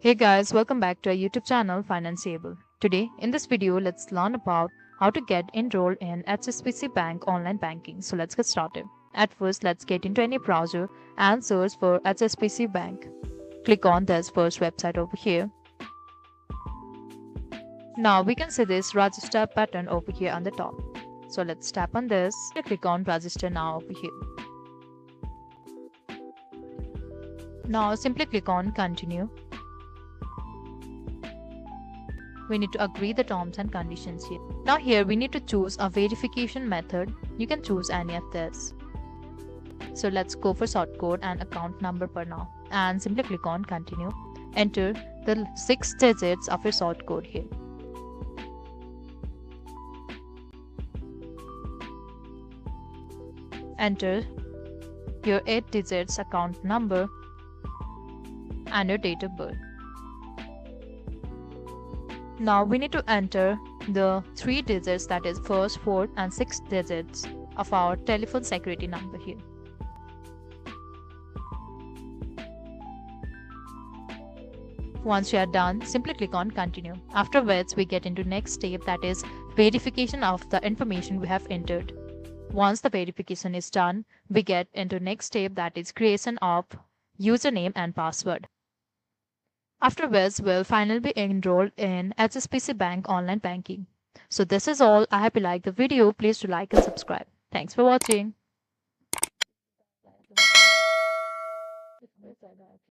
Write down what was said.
Hey guys, welcome back to our YouTube channel Financeable. Today, in this video, let's learn about how to get enrolled in HSBC Bank online banking. So let's get started. At first, let's get into any browser and search for HSBC Bank. Click on this first website over here. Now we can see this register button over here on the top. So let's tap on this and click on register now over here. Now simply click on continue. We need to agree the terms and conditions here. Now here we need to choose a verification method. You can choose any of this. So let's go for sort code and account number for now. And simply click on continue. Enter the 6 digits of your sort code here. Enter your 8 digits account number and your date of birth. Now we need to enter the 3 digits, that is first, fourth and 6th digits of our telephone security number here. Once you are done, simply click on continue. After which we get into next step, that is verification of the information we have entered. Once the verification is done, we get into next step, that is creation of username and password. After which we'll finally be enrolled in HSBC Bank online banking. So this is all. I hope you like the video. Please do like and subscribe. Thanks for watching.